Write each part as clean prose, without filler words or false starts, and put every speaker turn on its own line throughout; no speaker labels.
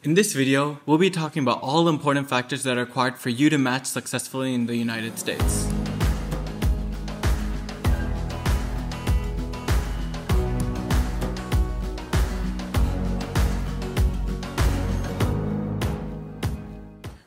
In this video, we'll be talking about all the important factors that are required for you to match successfully in the United States.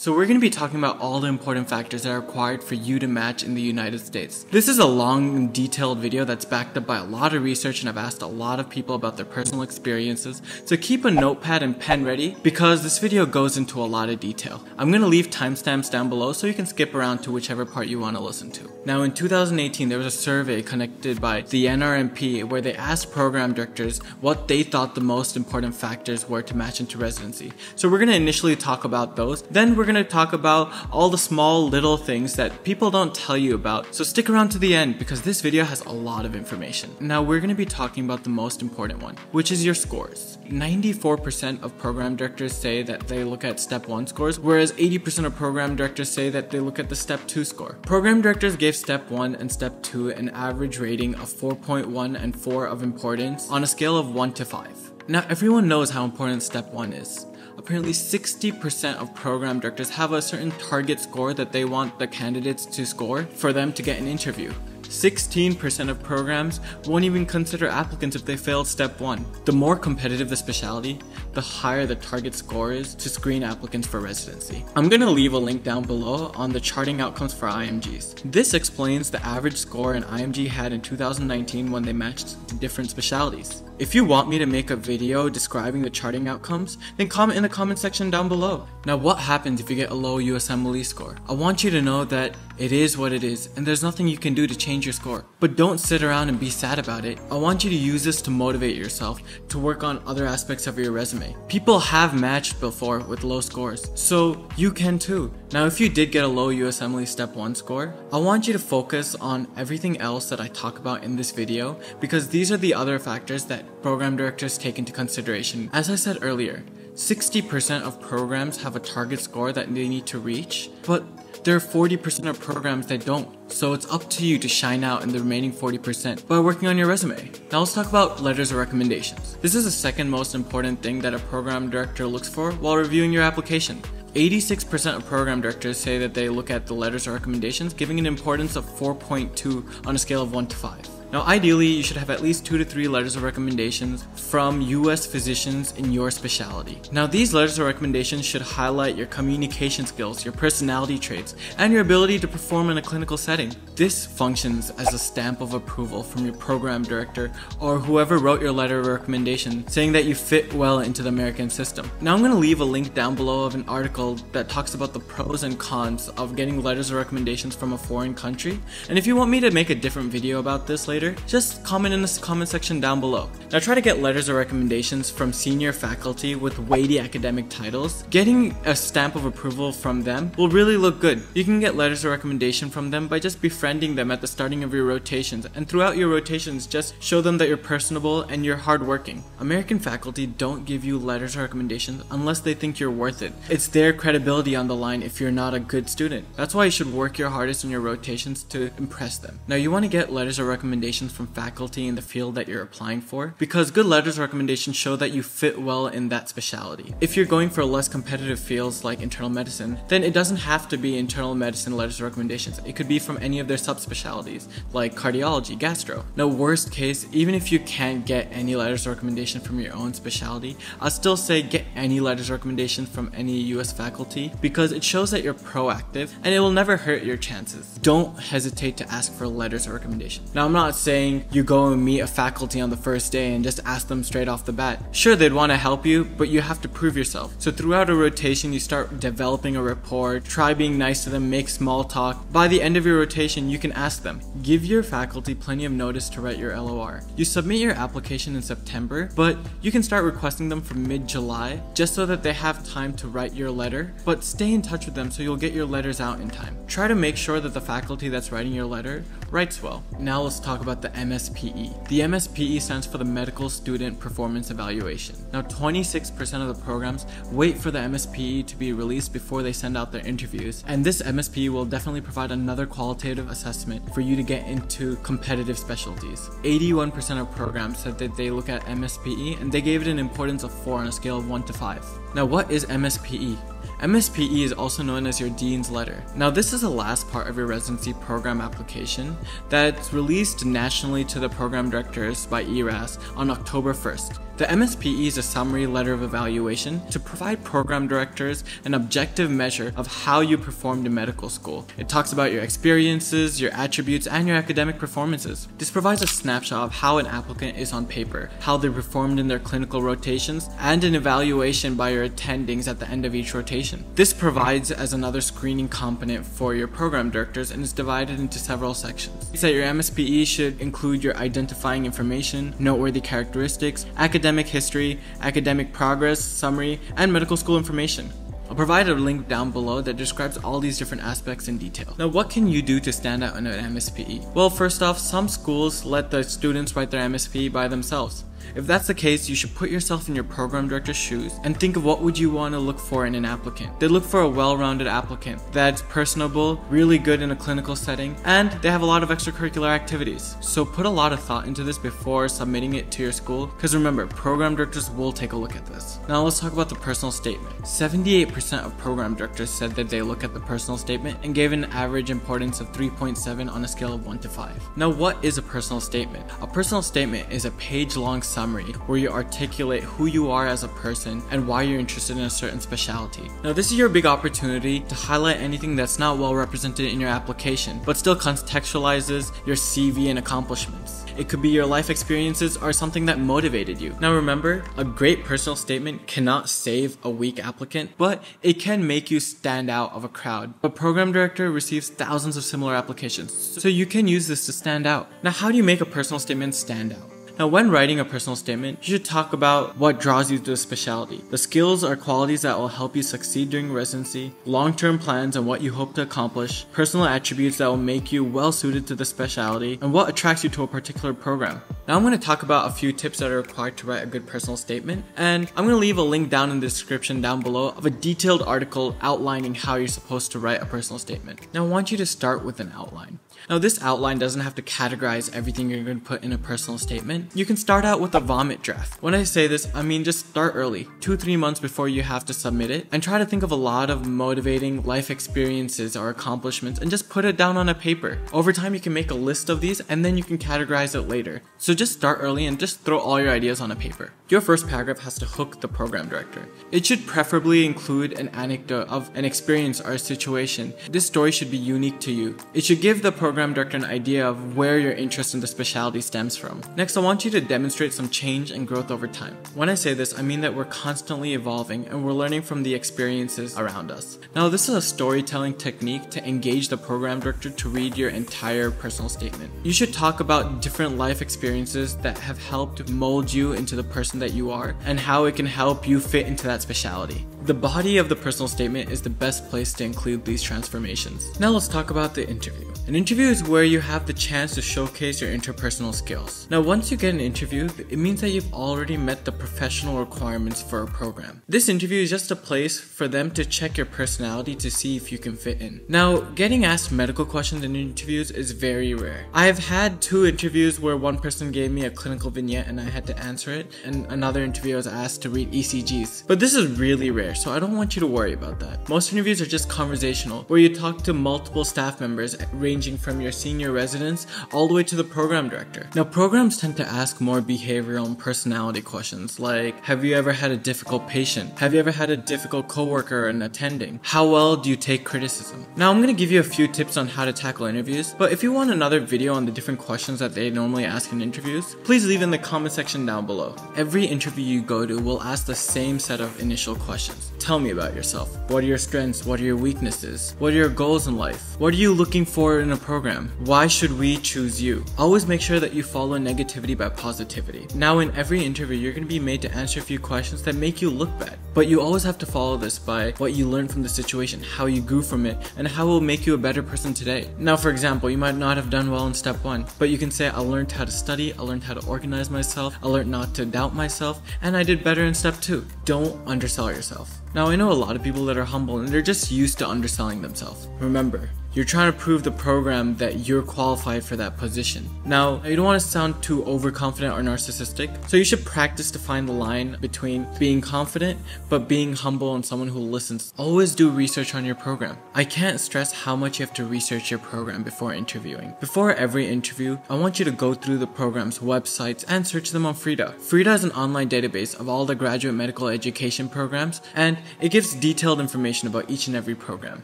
So we're going to be talking about all the important factors that are required for you to match in the United States. This is a long and detailed video that's backed up by a lot of research, and I've asked a lot of people about their personal experiences. So keep a notepad and pen ready because this video goes into a lot of detail. I'm going to leave timestamps down below so you can skip around to whichever part you want to listen to. Now in 2018, there was a survey conducted by the NRMP where they asked program directors what they thought the most important factors were to match into residency. So we're going to initially talk about those, then we're going to talk about all the small little things that people don't tell you about. So stick around to the end because this video has a lot of information. Now we're going to be talking about the most important one, which is your scores. 94% of program directors say that they look at Step 1 scores, whereas 80% of program directors say that they look at the Step 2 score. Program directors gave Step 1 and Step 2 an average rating of 4.1 and 4 of importance on a scale of 1 to 5. Now everyone knows how important Step 1 is. Apparently 60% of program directors have a certain target score that they want the candidates to score for them to get an interview. 16% of programs won't even consider applicants if they failed Step 1. The more competitive the specialty, the higher the target score is to screen applicants for residency. I'm going to leave a link down below on the charting outcomes for IMGs. This explains the average score an IMG had in 2019 when they matched different specialties. If you want me to make a video describing the charting outcomes, then comment in the comment section down below. Now what happens if you get a low USMLE score? I want you to know that it is what it is and there's nothing you can do to change your score. But don't sit around and be sad about it. I want you to use this to motivate yourself to work on other aspects of your resume. People have matched before with low scores, so you can too. Now if you did get a low USMLE Step 1 score, I want you to focus on everything else that I talk about in this video because these are the other factors that program directors take into consideration. As I said earlier, 60% of programs have a target score that they need to reach, but there are 40% of programs that don't. So it's up to you to shine out in the remaining 40% by working on your resume. Now let's talk about letters of recommendations. This is the second most important thing that a program director looks for while reviewing your application. 86% of program directors say that they look at the letters of recommendations, giving an importance of 4.2 on a scale of 1 to 5. Now ideally, you should have at least 2 to 3 letters of recommendations from US physicians in your specialty. Now these letters of recommendations should highlight your communication skills, your personality traits, and your ability to perform in a clinical setting. This functions as a stamp of approval from your program director or whoever wrote your letter of recommendation saying that you fit well into the American system. Now I'm going to leave a link down below of an article that talks about the pros and cons of getting letters of recommendations from a foreign country. And if you want me to make a different video about this later, just comment in the comment section down below. Now try to get letters of recommendations from senior faculty with weighty academic titles. Getting a stamp of approval from them will really look good. You can get letters of recommendation from them by just befriending them at the starting of your rotations, and throughout your rotations just show them that you're personable and you're hardworking. American faculty don't give you letters of recommendation unless they think you're worth it. It's their credibility on the line if you're not a good student. That's why you should work your hardest in your rotations to impress them. Now you want to get letters of recommendation from faculty in the field that you're applying for because good letters of recommendation show that you fit well in that specialty. If you're going for less competitive fields like internal medicine, then it doesn't have to be internal medicine letters of recommendations. It could be from any of their subspecialties like cardiology, gastro. Now worst case, even if you can't get any letters of recommendation from your own specialty, I'll still say get any letters of recommendation from any US faculty because it shows that you're proactive and it will never hurt your chances. Don't hesitate to ask for letters of recommendation. Now I'm not saying you go and meet a faculty on the first day and just ask them straight off the bat. Sure, they'd want to help you, but you have to prove yourself. So throughout a rotation, you start developing a rapport, try being nice to them, make small talk. By the end of your rotation, you can ask them. Give your faculty plenty of notice to write your LOR. You submit your application in September, but you can start requesting them from mid-July just so that they have time to write your letter, but stay in touch with them so you'll get your letters out in time. Try to make sure that the faculty that's writing your letter writes well. Now let's talk about about the MSPE. The MSPE stands for the Medical Student Performance Evaluation. Now 26% of the programs wait for the MSPE to be released before they send out their interviews, and this MSPE will definitely provide another qualitative assessment for you to get into competitive specialties. 81% of programs said that they look at MSPE and they gave it an importance of 4 on a scale of 1 to 5. Now what is MSPE? MSPE is also known as your Dean's Letter. Now this is the last part of your residency program application that's released nationally to the program directors by ERAS on October 1st. The MSPE is a summary letter of evaluation to provide program directors an objective measure of how you performed in medical school. It talks about your experiences, your attributes, and your academic performances. This provides a snapshot of how an applicant is on paper, how they performed in their clinical rotations, and an evaluation by your attendings at the end of each rotation. This provides as another screening component for your program directors and is divided into several sections. So your MSPE should include your identifying information, noteworthy characteristics, academic history, academic progress, summary, and medical school information. I'll provide a link down below that describes all these different aspects in detail. Now what can you do to stand out in an MSPE? Well, first off, some schools let the students write their MSPE by themselves. If that's the case, you should put yourself in your program director's shoes and think of what would you want to look for in an applicant. They look for a well-rounded applicant that's personable, really good in a clinical setting, and they have a lot of extracurricular activities. So put a lot of thought into this before submitting it to your school, because remember, program directors will take a look at this. Now let's talk about the personal statement. 78% of program directors said that they look at the personal statement and gave an average importance of 3.7 on a scale of 1 to 5. Now what is a personal statement? A personal statement is a page-long summary where you articulate who you are as a person and why you're interested in a certain specialty. Now this is your big opportunity to highlight anything that's not well represented in your application, but still contextualizes your CV and accomplishments. It could be your life experiences or something that motivated you. Now remember, a great personal statement cannot save a weak applicant, but it can make you stand out of a crowd. A program director receives thousands of similar applications, so you can use this to stand out. Now how do you make a personal statement stand out? Now, when writing a personal statement, you should talk about what draws you to the specialty, the skills or qualities that will help you succeed during residency, long-term plans and what you hope to accomplish, personal attributes that will make you well-suited to the specialty, and what attracts you to a particular program. Now, I'm going to talk about a few tips that are required to write a good personal statement, and I'm going to leave a link down in the description down below of a detailed article outlining how you're supposed to write a personal statement. Now, I want you to start with an outline. Now, this outline doesn't have to categorize everything you're going to put in a personal statement. You can start out with a vomit draft. When I say this, I mean just start early, 2-3 months before you have to submit it, and try to think of a lot of motivating life experiences or accomplishments and just put it down on a paper. Over time, you can make a list of these and then you can categorize it later. So just start early and just throw all your ideas on a paper. Your first paragraph has to hook the program director. It should preferably include an anecdote of an experience or a situation. This story should be unique to you. It should give the program director an idea of where your interest in the specialty stems from. Next, I want you to demonstrate some change and growth over time. When I say this, I mean that we're constantly evolving and we're learning from the experiences around us. Now, this is a storytelling technique to engage the program director to read your entire personal statement. You should talk about different life experiences that have helped mold you into the person that you are and how it can help you fit into that specialty. The body of the personal statement is the best place to include these transformations. Now let's talk about the interview. An interview is where you have the chance to showcase your interpersonal skills. Now once you get an interview, it means that you've already met the professional requirements for a program. This interview is just a place for them to check your personality to see if you can fit in. Now, getting asked medical questions in interviews is very rare. I have had 2 interviews where one person gave me a clinical vignette and I had to answer it, and another interview I was asked to read ECGs. But this is really rare, so I don't want you to worry about that. Most interviews are just conversational, where you talk to multiple staff members ranging from your senior residents all the way to the program director. Now, programs tend to ask more behavioral and personality questions like, have you ever had a difficult patient? Have you ever had a difficult coworker in attending? How well do you take criticism? Now, I'm going to give you a few tips on how to tackle interviews, but if you want another video on the different questions that they normally ask in interviews, please leave in the comment section down below. Every interview you go to will ask the same set of initial questions. questions. Tell me about yourself. What are your strengths? What are your weaknesses? What are your goals in life? What are you looking for in a program? Why should we choose you? Always make sure that you follow negativity by positivity. Now, in every interview, you're going to be made to answer a few questions that make you look bad. But you always have to follow this by what you learned from the situation, how you grew from it, and how it will make you a better person today. Now, for example, you might not have done well in step 1, but you can say, I learned how to study, I learned how to organize myself, I learned not to doubt myself, and I did better in step 2. Don't undersell yourself. Now, I know a lot of people that are humble and they're just used to underselling themselves. Remember, you're trying to prove the program that you're qualified for that position. Now, you don't want to sound too overconfident or narcissistic, so you should practice to find the line between being confident but being humble and someone who listens. Always do research on your program. I can't stress how much you have to research your program before interviewing. Before every interview, I want you to go through the program's websites and search them on Frida. Frida is an online database of all the graduate medical education programs, and it gives detailed information about each and every program.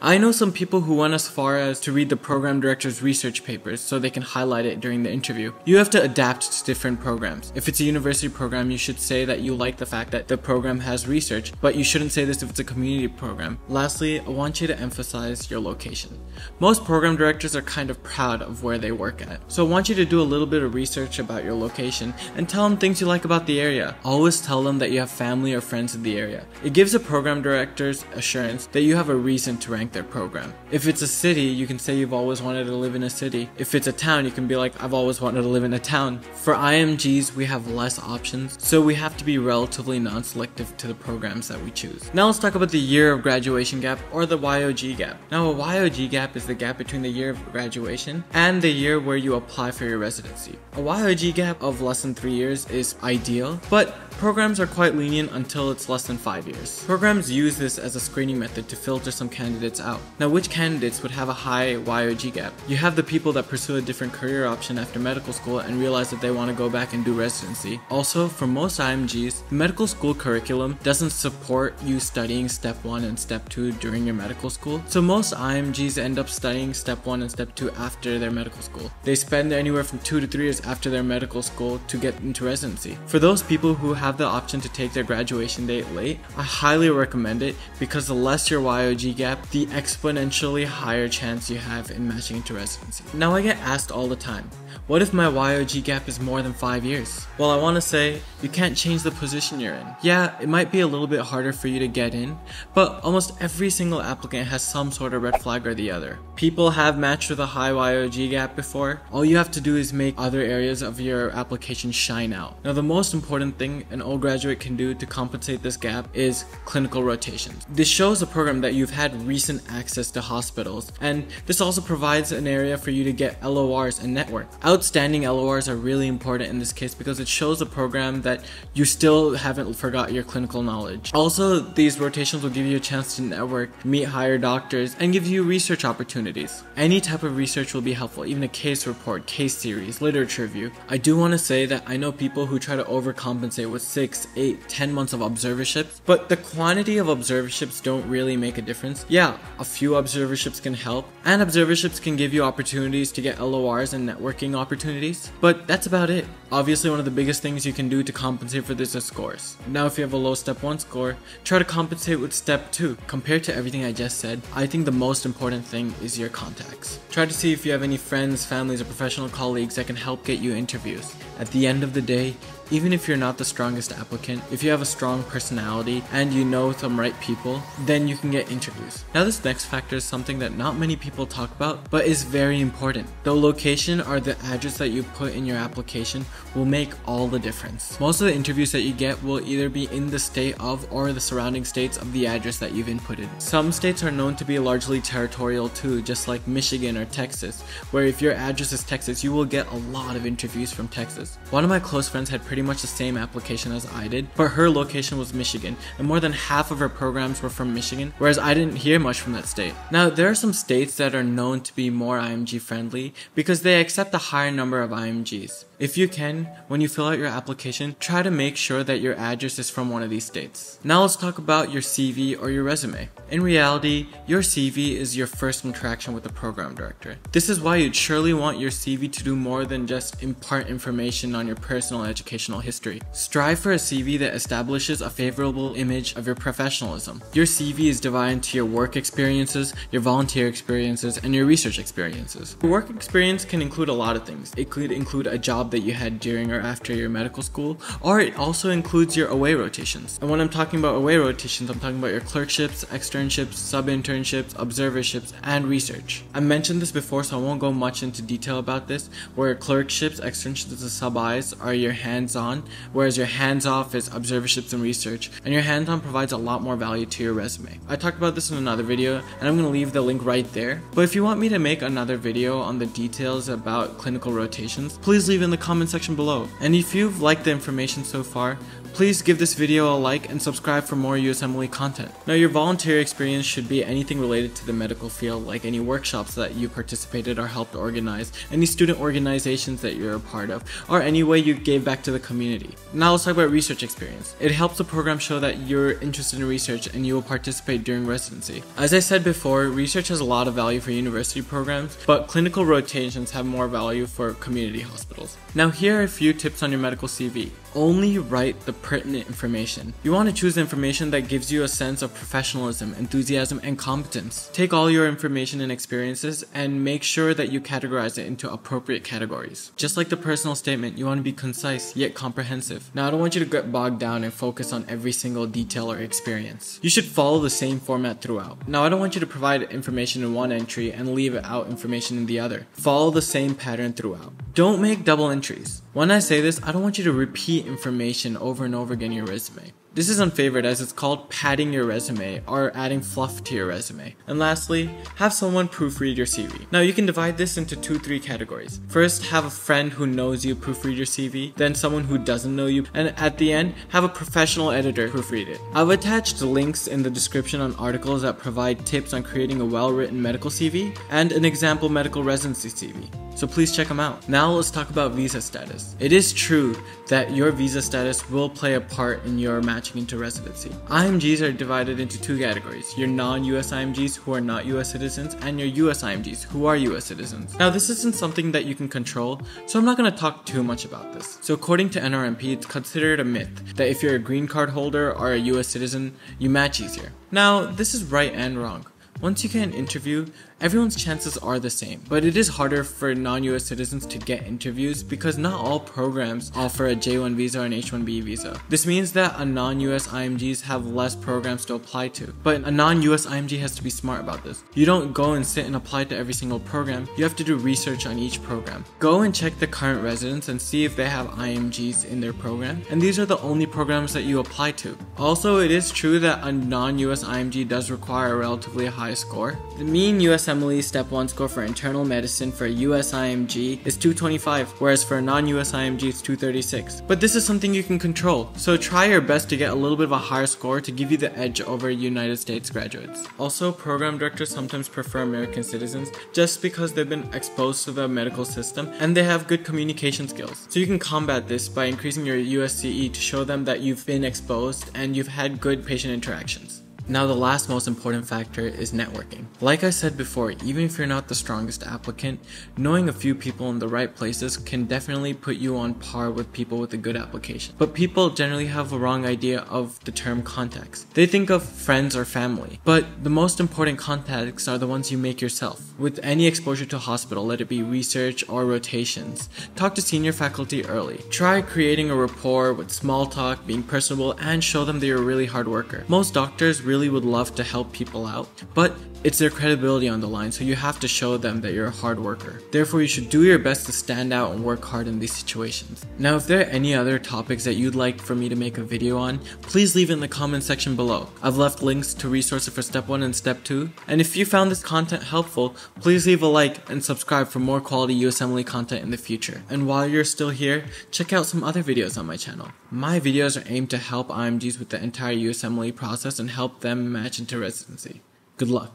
I know some people who went as far as to read the program director's research papers so they can highlight it during the interview. You have to adapt to different programs. If it's a university program, you should say that you like the fact that the program has research, but you shouldn't say this if it's a community program. Lastly, I want you to emphasize your location. Most program directors are kind of proud of where they work at, so I want you to do a little bit of research about your location and tell them things you like about the area. Always tell them that you have family or friends in the area. It gives the program directors assurance that you have a reason to rank their program. If it's a city, you can say you've always wanted to live in a city. If it's a town, you can be like, I've always wanted to live in a town. For IMGs, we have less options, so we have to be relatively non-selective to the programs that we choose. Now let's talk about the year of graduation gap, or the YOG gap. Now, a YOG gap is the gap between the year of graduation and the year where you apply for your residency. A YOG gap of less than 3 years is ideal, but programs are quite lenient until it's less than 5 years. Programs use this as a screening method to filter some candidates out. Now, which candidates would have a high YOG gap? You have the people that pursue a different career option after medical school and realize that they want to go back and do residency. Also, for most IMGs, the medical school curriculum doesn't support you studying step 1 and step 2 during your medical school, so most IMGs end up studying step 1 and step 2 after their medical school. They spend anywhere from 2 to 3 years after their medical school to get into residency. For those people who have the option to take their graduation date late, I highly recommend it, because the less your YOG gap, the exponentially higher chance you have in matching into residency. Now, I get asked all the time, what if my YOG gap is more than 5 years? Well, I want to say, you can't change the position you're in. Yeah, it might be a little bit harder for you to get in, but almost every single applicant has some sort of red flag or the other. People have matched with a high YOG gap before. All you have to do is make other areas of your application shine out. Now, the most important thing an old graduate can do to compensate this gap is clinical rotations. This shows a program that you've had recent access to hospitals, and this also provides an area for you to get LORs and network. Outstanding LORs are really important in this case because it shows a program that you still haven't forgot your clinical knowledge. Also, these rotations will give you a chance to network, meet higher doctors, and give you research opportunities. Any type of research will be helpful, even a case report, case series, literature review. I do want to say that I know people who try to overcompensate with 6, 8, 10 months of observerships, but the quantity of observerships don't really make a difference. Yeah, a few observerships can help, and observerships can give you opportunities to get LORs and networking opportunities, but that's about it. Obviously, one of the biggest things you can do to compensate for this is scores. Now, if you have a low step 1 score, try to compensate with step 2. Compared to everything I just said, I think the most important thing is your contacts. Try to see if you have any friends, families, or professional colleagues that can help get you interviews. At the end of the day, even if you're not the strongest applicant, if you have a strong personality and you know some right people, then you can get interviews. Now, this next factor is something that not many people talk about, but is very important. The location, or the address that you put in your application, will make all the difference. Most of the interviews that you get will either be in the state of or the surrounding states of the address that you've inputted. Some states are known to be largely territorial too, just like Michigan or Texas, where if your address is Texas, you will get a lot of interviews from Texas. One of my close friends had pretty much the same application as I did, but her location was Michigan, and more than half of her programs were from Michigan, whereas I didn't hear much from that state. Now, there are some states that are known to be more IMG friendly because they accept a higher number of IMGs. If you can, can, when you fill out your application, try to make sure that your address is from one of these states. Now let's talk about your CV or your resume. In reality, your CV is your first interaction with the program director. This is why you'd surely want your CV to do more than just impart information on your personal and educational history. Strive for a CV that establishes a favorable image of your professionalism. Your CV is divided into your work experiences, your volunteer experiences, and your research experiences. Your work experience can include a lot of things. It could include a job that you had during or after your medical school, or it also includes your away rotations. And when I'm talking about away rotations, I'm talking about your clerkships, externships, sub-internships, observerships, and research. I mentioned this before, so I won't go much into detail about this, where clerkships, externships, and sub-Is are your hands-on, whereas your hands-off is observerships and research, and your hands-on provides a lot more value to your resume. I talked about this in another video, and I'm going to leave the link right there. But if you want me to make another video on the details about clinical rotations, please leave in the comment section below. And if you've liked the information so far, please give this video a like and subscribe for more USMLE content. Now, your volunteer experience should be anything related to the medical field, like any workshops that you participated or helped organize, any student organizations that you're a part of, or any way you gave back to the community. Now let's talk about research experience. It helps the program show that you're interested in research and you will participate during residency. As I said before, research has a lot of value for university programs, but clinical rotations have more value for community hospitals. Now here are a few tips on your medical CV. Only write the pertinent information. You want to choose information that gives you a sense of professionalism, enthusiasm, and competence. Take all your information and experiences and make sure that you categorize it into appropriate categories. Just like the personal statement, you want to be concise yet comprehensive. Now, I don't want you to get bogged down and focus on every single detail or experience. You should follow the same format throughout. Now, I don't want you to provide information in one entry and leave out information in the other. Follow the same pattern throughout. Don't make double entries. When I say this, I don't want you to repeat information over and over again in your resume. This is unfavored as it's called padding your resume or adding fluff to your resume. And lastly, have someone proofread your CV. Now you can divide this into 2-3 categories. First, have a friend who knows you proofread your CV, then someone who doesn't know you, and at the end, have a professional editor proofread it. I've attached links in the description on articles that provide tips on creating a well-written medical CV and an example medical residency CV. So please check them out. Now let's talk about visa status. It is true that your visa status will play a part in your matching into residency. IMGs are divided into 2 categories, your non-US IMGs who are not US citizens and your US IMGs who are US citizens. Now this isn't something that you can control, so I'm not going to talk too much about this. So according to NRMP, it's considered a myth that if you're a green card holder or a US citizen, you match easier. Now this is right and wrong. Once you get an interview, everyone's chances are the same, but it is harder for non-US citizens to get interviews because not all programs offer a J1 visa or an H1B visa. This means that a non-US IMGs have less programs to apply to, but a non-US IMG has to be smart about this. You don't go and sit and apply to every single program, you have to do research on each program. Go and check the current residents and see if they have IMGs in their program, and these are the only programs that you apply to. Also, it is true that a non-US IMG does require a relatively high score. The mean USMLE Step 1 score for internal medicine for a US IMG is 225, whereas for a non-US IMG it's 236. But this is something you can control, so try your best to get a little bit of a higher score to give you the edge over United States graduates. Also, program directors sometimes prefer American citizens just because they've been exposed to the medical system and they have good communication skills. So you can combat this by increasing your USCE to show them that you've been exposed and you've had good patient interactions. Now the last most important factor is networking. Like I said before, even if you're not the strongest applicant, knowing a few people in the right places can definitely put you on par with people with a good application. But people generally have a wrong idea of the term contacts. They think of friends or family, but the most important contacts are the ones you make yourself. With any exposure to a hospital, let it be research or rotations, talk to senior faculty early. Try creating a rapport with small talk, being personable, and show them that you're a really hard worker. Most doctors really would love to help people out, but it's their credibility on the line, so you have to show them that you're a hard worker. Therefore, you should do your best to stand out and work hard in these situations. Now, if there are any other topics that you'd like for me to make a video on, please leave it in the comment section below. I've left links to resources for Step 1 and Step 2, and if you found this content helpful, please leave a like and subscribe for more quality USMLE content in the future. And while you're still here, check out some other videos on my channel. My videos are aimed to help IMGs with the entire USMLE process and help them match into residency. Good luck.